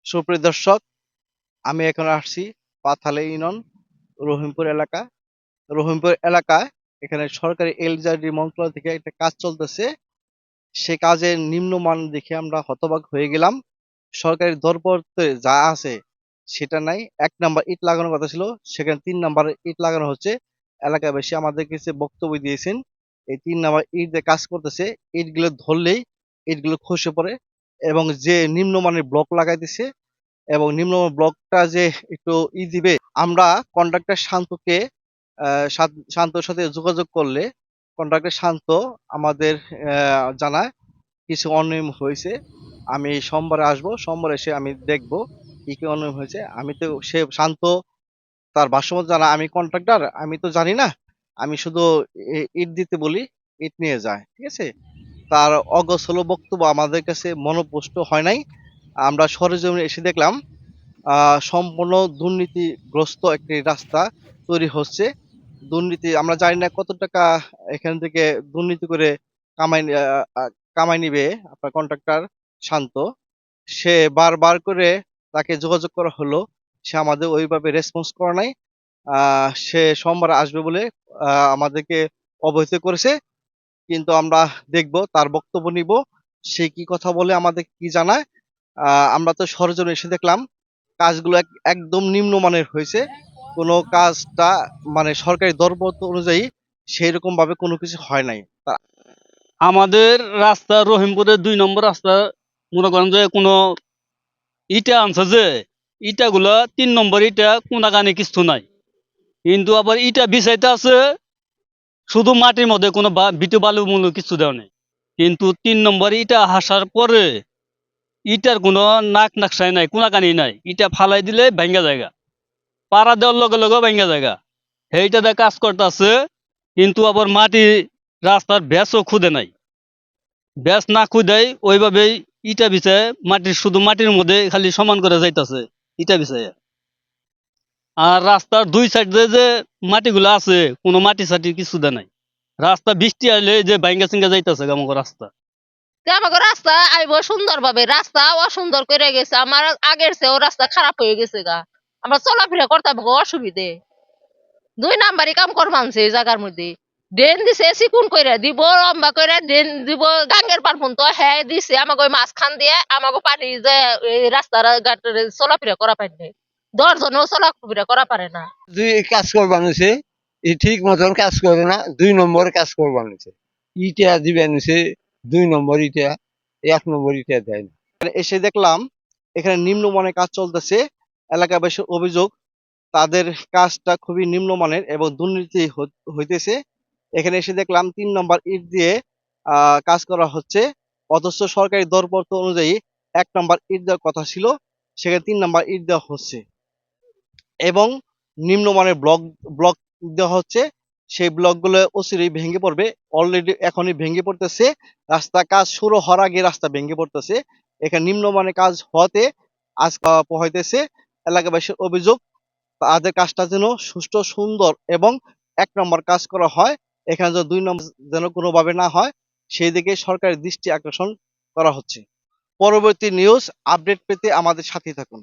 সুপ্রিয় দর্শক, আমি এখন আসছি পাথালে ইউনিয়ন রহিমপুর এলাকা। রহিমপুর এলাকায় এখানে সরকারি এলজিআরডি মন্ত্রণালয় থেকে একটা কাজ চলতেছে। সে কাজের নিম্নমান দেখে আমরা হতবাক হয়ে গেলাম। সরকারি দরপত্রে যা আছে সেটা নাই। ১ নাম্বার ইট লাগানোর কথা ছিল, সেখানে ৩ নাম্বার ইট লাগানো হচ্ছে। এলাকাবাসী আমাদের কাছে বক্তব্য দিয়েছেন, এই ৩ নাম্বার ইট দিয়ে কাজ করতেছে, ইটগুলো ধরলেই ইটগুলো খসে পড়ে এবং যে নিম্নমানের ব্লক লাগাইতেছে এবং নিম্নমানের ব্লকটা যে একটু দিবে, আমরা কন্ট্রাক্টর শান্তকে শান্তর সাথে যোগাযোগ করলে কন্ট্রাক্টর শান্ত আমাদের জানায় কিছু অনিয়ম হয়েছে। আমি সোমবারে আসবো, সোমবারে এসে আমি দেখবো কি কি অনিয়ম হয়েছে। আমি তো সে শান্ত তার ভাষ্যমত জানা, আমি কন্ট্রাক্টর, আমি তো জানি না। আমি শুধু ইট দিতে বলি, ইট নিয়ে যায়, ঠিক আছে। তার অগোছালো বক্তব্য আমাদের কাছে মনোপুষ্ট হয় নাই। আমরা সরেজমিনে এসে দেখলাম সম্পূর্ণ দুর্নীতিগ্রস্ত একটি রাস্তা তৈরি হচ্ছে। দুর্নীতি, আমরা জানি না কত টাকা এখান থেকে দুর্নীতি করে কামাই কামাই নিবে আপনার কন্ট্রাক্টর শান্ত। সে বারবার করে তাকে যোগাযোগ করা হলো, সে আমাদের ওইভাবে রেসপন্স করে নাই। সে সোমবার আসবে বলে আমাদেরকে অবহিত করেছে, কিন্তু আমরা দেখব, তার বক্তব্য নিব, সে কি কথা বলে, আমাদের কি জানায়। আমরা তো সরেজমিনে এসে দেখলাম কাজগুলো একদম নিম্নমানের হয়েছে। কোনো কাজটা মানে সরকারি দরপত্র অনুযায়ী সেইরকম ভাবে কোনো কিছু হয় নাই। আমাদের রাস্তা রহিমপুরের ২ নম্বর রাস্তা, মনে করেন যে কোনো ইটা আনছে, যে ইটাগুলা ৩ নম্বর ইটা কোনাকানি কিছু নাই, কিন্তু আবার ইটা বিছাইতে আছে শুধু মাটির মধ্যে, কোনো বিটু বালু মুলু কিছু দেওয়া নেই। কিন্তু ৩ নম্বর ইটা হাসার পরে ইটার কোনো নাক নাকশাই নাই, কোনাকানি নাই, ইটা ফালাই দিলে ভাঙ্গা জায়গা, পাড়া দেওয়ার লগে লগে ভাঙ্গা জায়গা। সেইটাতে কাজ করতে আছে, কিন্তু আবার মাটি রাস্তার ব্যাসও খুদে নাই। ব্যাস না খুদাই ওইভাবেই ইটা বিছায় মাটির, শুধু মাটির মধ্যে খালি সমান করে যাইতাছে ইটা বিছায়। আর রাস্তার ২ সাইডে যে মাটিগুলো আছে, কোনো মাটি সাটি কিছু দেয় নাই। রাস্তা বৃষ্টি আইলে যে ভাঙ্গা চিঙ্গা যাইতাছে আমাকে রাস্তা। আমাকে রাস্তা আইব সুন্দর ভাবে, রাস্তা অসুন্দর করে গেছে। আমার আগের চেয়েও রাস্তা খারাপ হয়ে গেছে গা। আমরা চলাফেরা করতে আমাকে অসুবিধে। ২ নাম্বারই কাম করবানছে এই জায়গার মধ্যে। ড্রেন দিছে চিকুন কইরা দিব, লম্বা কইরা ড্রেন দিব, গাঙ্গের পার পর্যন্ত হ্যাঁ দিছে। আমাকে ওই মাঝখান দিয়ে আমাকে পানি যে এই রাস্তার ঘাটের চলাফেরা করা পারে না, ১০ জনও চলাফেরা করা পারে না। কাজ করবানিছে, ঠিক মতন কাজ করে না, ২ নম্বর কাজ করবানিছে। ইটা দিবেন ২ নম্বর ইটা, ১ নম্বর ইটা দেয় না। এসে দেখলাম এখানে নিম্নমানের কাজ চলতেছে। এলাকাবাসীর অভিযোগ, তাদের কাজটা খুবই নিম্নমানের এবং দুর্নীতি হইতেছে। এখানে এসে দেখলাম ৩ নম্বর ইট দিয়ে কাজ করা হচ্ছে, অথচ সরকারি দরপত্র অনুযায়ী ১ নম্বর ইট দেওয়ার কথা ছিল, সেখানে ৩ নম্বর ইট দেওয়া হচ্ছে এবং নিম্নমানের ব্লক দেওয়া হচ্ছে। সেই ব্লকগুলো অচিরেই ভেঙে পড়বে, অলরেডি এখনই ভেঙে পড়তেছে। রাস্তা কাজ শুরু হওয়ার আগে রাস্তা ভেঙে পড়তেছে। এখানে নিম্নমানের কাজ হওয়াতে আজ পোহাইতেছে। এলাকাবাসীর অভিযোগ, তাদের কাজটা যেন সুষ্ঠু, সুন্দর এবং ১ নম্বর কাজ করা হয়। এখানে যেন ২ নম্বর যেন কোনোভাবে না হয়, সেই দিকে সরকারের দৃষ্টি আকর্ষণ করা হচ্ছে। পরবর্তী নিউজ আপডেট পেতে আমাদের সাথেই থাকুন।